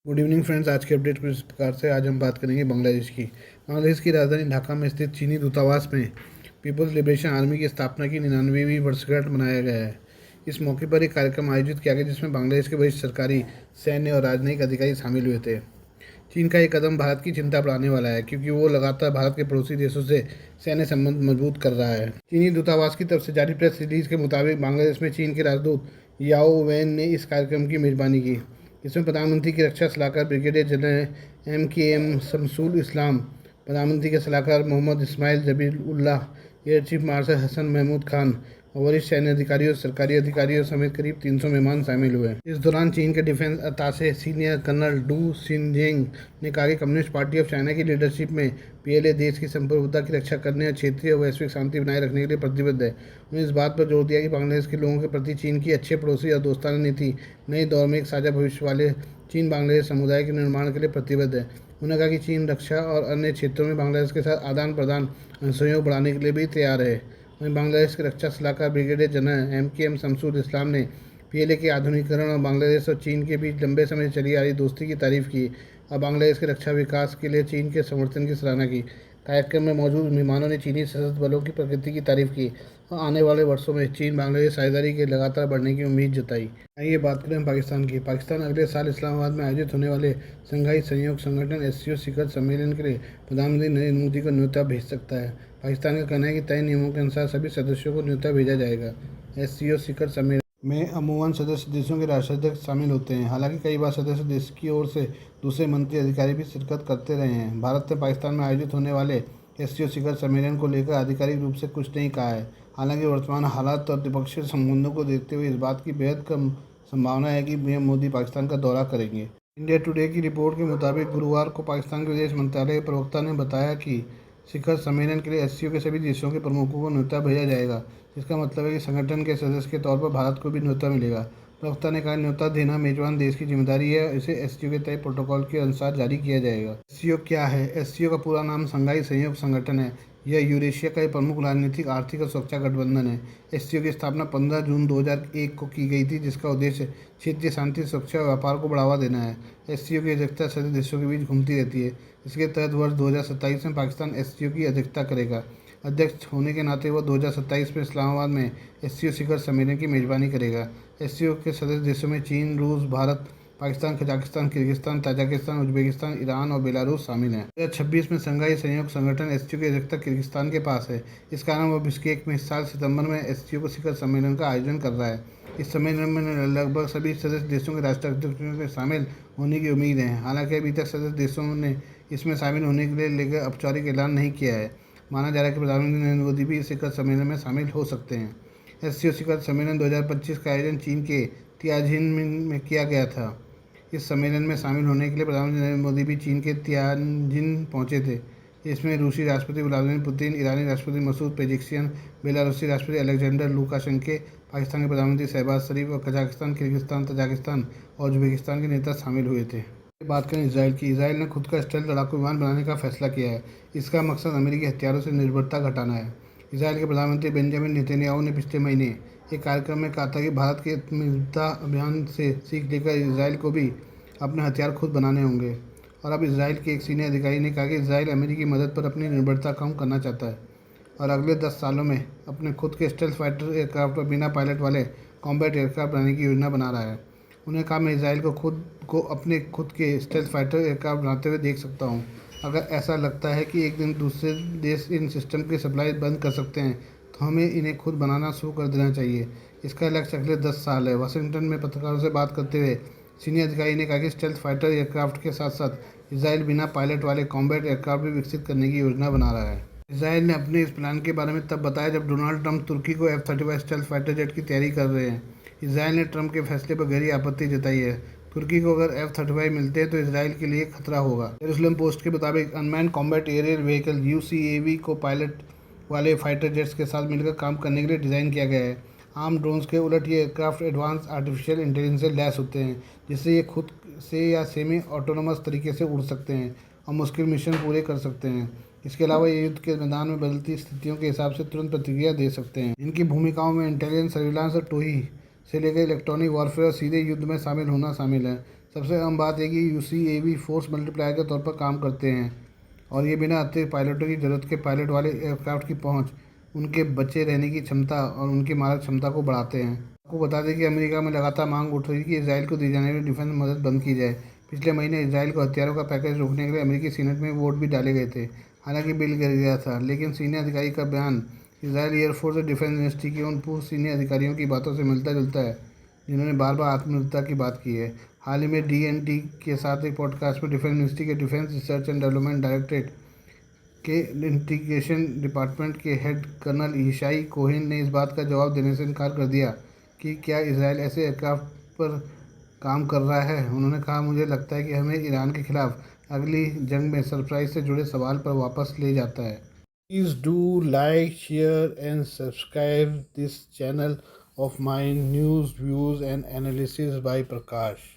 Good evening friends. आज के update कुछ इस प्रकार से। आज हम बात करेंगे बांग्लादेश की। बांग्लादेश की राजधानी ढाका में स्थित चीनी दूतावास में पीपल्स लिबरेशन आर्मी की स्थापना की 99वीं वर्षगांठ मनाया गया है। इस मौके पर एक कार्यक्रम आयोजित किया गया जिसमें बांग्लादेश के वरिष्ठ सरकारी, सैन्य और राजनयिक अधिकारी शामिल हुए थे। चीन का ये कदम भारत की चिंता बढ़ाने वाला है क्योंकि वो लगातार भारत के पड़ोसी देशों से सैन्य संबंध मजबूत कर रहा है। चीनी दूतावास की तरफ से जारी प्रेस रिलीज के मुताबिक बांग्लादेश में चीन के राजदूत याओ वैन ने इस कार्यक्रम की मेजबानी की। इसमें प्रधानमंत्री की रक्षा सलाहकार brigadier general MKM Shamsul Islam, प्रधानमंत्री के सलाहकार Mohammad Ismail Jabir Ullah, air chief marshal Hasan Mahmood Khan और वरिष्ठ सैन्य अधिकारियों, सरकारी अधिकारियों समेत करीब 300 मेहमान शामिल हुए। इस दौरान चीन के defence attache senior colonel Du Xinzheng ने कहा कि कम्युनिस्ट पार्टी ऑफ चाइना की लीडरशिप में PLA देश की संप्रभुता की रक्षा करने और क्षेत्रीय और वैश्विक शांति बनाए रखने के लिए प्रतिबद्ध है। उन्होंने इस बात पर जोर दिया कि बांग्लादेश के लोगों के प्रति चीन की अच्छे पड़ोसी और दोस्ताना नीति नए दौर में एक साझा भविष्य वाले चीन बांग्लादेश समुदाय के निर्माण के लिए प्रतिबद्ध है। उन्होंने कहा कि चीन रक्षा और अन्य क्षेत्रों में बांग्लादेश के साथ आदान प्रदान सहयोग बढ़ाने के लिए भी तैयार है। वहीं बांग्लादेश के रक्षा सलाहकार ब्रिगेडियर जनरल MKM शमसुल इस्लाम ने PLA के आधुनिकीकरण और बांग्लादेश और चीन के बीच लंबे समय से चली आ रही दोस्ती की तारीफ की और बांग्लादेश के रक्षा विकास के लिए चीन के समर्थन की सराहना की। कार्यक्रम में मौजूद मेहमानों ने चीनी सशस्त्र बलों की प्रगति की तारीफ की और आने वाले वर्षों में चीन बांग्लादेश साझेदारी के लगातार बढ़ने की उम्मीद जताई। आइए बात करें पाकिस्तान की। पाकिस्तान अगले साल इस्लामाबाद में आयोजित होने वाले शंघाई सहयोग संगठन SCO शिखर सम्मेलन के लिए प्रधानमंत्री नरेंद्र मोदी को न्योता भेज सकता है। पाकिस्तान का कहना है कि तय नियमों के अनुसार सभी सदस्यों को न्योता भेजा जाएगा। SCO शिखर सम्मेलन में अमूमन सदस्य देशों के राष्ट्राध्यक्ष शामिल होते हैं। हालांकि कई बार सदस्य देश की ओर से दूसरे मंत्री अधिकारी भी शिरकत करते रहे हैं। भारत ने पाकिस्तान में आयोजित होने वाले SCO शिखर सम्मेलन को लेकर आधिकारिक रूप से कुछ नहीं कहा है। हालांकि वर्तमान हालात और द्विपक्षीय संबंधों को देखते हुए इस बात की बेहद कम संभावना है कि पीएम मोदी पाकिस्तान का दौरा करेंगे। इंडिया टुडे की रिपोर्ट के मुताबिक गुरुवार को पाकिस्तान के विदेश मंत्रालय के प्रवक्ता ने बताया कि शिखर सम्मेलन के लिए SCO के सभी देशों के प्रमुखों को न्योता भेजा जाएगा, जिसका मतलब है कि संगठन के सदस्य के तौर पर भारत को भी न्योता मिलेगा। प्रवक्ता ने कहा, न्योता देना मेजबान देश की जिम्मेदारी है। इसे SCO के तय प्रोटोकॉल के अनुसार जारी किया जाएगा। SCO क्या है? SCO का पूरा नाम शंघाई सहयोग संगठन है। यह यूरेशिया का एक प्रमुख राजनीतिक, आर्थिक और सुरक्षा गठबंधन है। SCO की स्थापना 15 जून 2001 को की गई थी, जिसका उद्देश्य क्षेत्रीय शांति, सुरक्षा और व्यापार को बढ़ावा देना है। SCO की अध्यक्षता सदस्य देशों के बीच घूमती रहती है। इसके तहत वर्ष 2027 में पाकिस्तान SCO की अध्यक्षता करेगा। अध्यक्ष होने के नाते वह 2027 में इस्लामाबाद में SCO शिखर सम्मेलन की मेजबानी करेगा। SCO के सदस्य देशों में चीन, रूस, Bharat, Pakistan, Kazakhstan, Kyrgyzstan, Tajikistan, Uzbekistan, Iran और बेलारूस शामिल हैं। 2026 में शंघाई सहयोग संगठन SCO की अध्यक्षता किर्गिस्तान के पास है। इस कारण वह बिश्केक में इस साल सितंबर में SCO शिखर सम्मेलन का आयोजन कर रहा है। इस सम्मेलन में लगभग सभी सदस्य देशों के राष्ट्राध्यक्षों के शामिल होने की उम्मीद है। हालांकि अभी तक सदस्य देशों ने इसमें शामिल होने के लिए लेकर औपचारिक ऐलान नहीं किया है। माना जा रहा है कि प्रधानमंत्री नरेंद्र मोदी भी इस शिखर सम्मेलन में शामिल हो सकते हैं। SCO शिखर सम्मेलन 2025 का आयोजन चीन के तियानजिन में किया गया था। इस सम्मेलन में शामिल होने के लिए प्रधानमंत्री नरेंद्र मोदी भी चीन के तियानजिन पहुंचे थे। इसमें रूसी राष्ट्रपति व्लादिमीर पुतिन, ईरानी राष्ट्रपति मसूद पेजेश्कियान, बेलारूसी राष्ट्रपति अलेक्जेंडर लुकाशेंको, पाकिस्तान के प्रधानमंत्री शहबाज शरीफ और कजाकिस्तान, किर्गिस्तान, ताजिकिस्तान और उज्बेकिस्तान के नेता शामिल हुए थे। बात करें इसराइल की। इसराइल ने खुद का स्टेल्थ लड़ाकू विमान बनाने का फैसला किया है। इसका मकसद अमेरिकी हथियारों से निर्भरता घटाना है। इसराइल के प्रधानमंत्री बेंजामिन नेतन्याहू ने पिछले महीने एक कार्यक्रम में कहा था कि भारत के आत्मनिर्भरता अभियान से सीख लेकर इसराइल को भी अपने हथियार खुद बनाने होंगे। और अब इसराइल के एक सीनियर अधिकारी ने कहा कि इसराइल अमेरिकी मदद पर अपनी निर्भरता कम करना चाहता है और अगले 10 सालों में अपने खुद के स्टेल्थ फाइटर एयरक्राफ्ट और बिना पायलट वाले कॉम्बैट एयरक्राफ्ट बनाने की योजना बना रहा है। उन्हें कहा, मैं इसराइल को अपने खुद के स्टेल्थ फाइटर एयरक्राफ्ट बनाते हुए देख सकता हूं। अगर ऐसा लगता है कि एक दिन दूसरे देश इन सिस्टम की सप्लाई बंद कर सकते हैं तो हमें इन्हें खुद बनाना शुरू कर देना चाहिए। इसका लक्ष्य अगले 10 साल है। वाशिंगटन में पत्रकारों से बात करते हुए सीनियर अधिकारी ने कहा कि स्टेल्थ फाइटर एयरक्राफ्ट के साथ साथ इसराइल बिना पायलट वाले कॉम्बैट एयरक्राफ्ट भी विकसित करने की योजना बना रहा है। इसराइल ने अपने इस प्लान के बारे में तब बताया जब डोनाल्ड ट्रंप तुर्की को F-35 स्टेल्थ फाइटर जेट की तैयारी कर रहे हैं। इसराइल ने ट्रंप के फैसले पर गहरी आपत्ति जताई है। तुर्की को अगर F-35 मिलते हैं तो इसराइल के लिए खतरा होगा। जेरूसलम पोस्ट के मुताबिक unmanned combat aerial vehicle UCAV को पायलट वाले फाइटर जेट्स के साथ मिलकर काम करने के लिए डिज़ाइन किया गया है। आम ड्रोन्स के उलट ये एयरक्राफ्ट एडवांस आर्टिफिशियल इंटेलिजेंस से लैस होते हैं, जिससे ये खुद से या सेमी ऑटोनोमस तरीके से उड़ सकते हैं और मुश्किल मिशन पूरे कर सकते हैं। इसके अलावा ये युद्ध के मैदान में बदलती स्थितियों के हिसाब से तुरंत प्रतिक्रिया दे सकते हैं। इनकी भूमिकाओं में इंटेलिजेंस, सर्विलांस और टोही से लेकर इलेक्ट्रॉनिक वॉरफेयर और सीधे युद्ध में शामिल होना शामिल है। सबसे अहम बात है कि UCAV फोर्स मल्टीप्लायर के तौर पर काम करते हैं और ये बिना अतिरिक्त पायलटों की ज़रूरत के पायलट वाले एयरक्राफ्ट की पहुंच, उनके बचे रहने की क्षमता और उनकी मारक क्षमता को बढ़ाते हैं। आपको बता दें कि अमेरिका में लगातार मांग उठ रही है कि इसराइल को दी जाने वाली डिफेंस मदद बंद की जाए। पिछले महीने इसराइल को हथियारों का पैकेज रोकने के लिए अमेरिकी सीनेट में वोट भी डाले गए थे। हालांकि बिल गिर गया था, लेकिन सीनियर अधिकारी का बयान इसराइल एयरफोर्स और डिफेंस मिनिस्ट्री के उन पूर्व सीनियर अधिकारियों की बातों से मिलता जुलता है जिन्होंने बार बार आत्मनिर्भरता की बात की है। हाल ही में DND के साथ एक पॉडकास्ट में डिफेंस मिनिस्ट्री के defence research and development directorate के इंटीग्रेशन डिपार्टमेंट के हेड कर्नल यशाई कोहेन ने इस बात का जवाब देने से इनकार कर दिया कि क्या इसराइल ऐसे एयरक्राफ्ट पर काम कर रहा है। उन्होंने कहा, मुझे लगता है कि हमें ईरान के खिलाफ अगली जंग में सरप्राइज से जुड़े सवाल पर वापस ले जाता है। Please do like, share and subscribe this channel of my news, views and analysis by Prakash.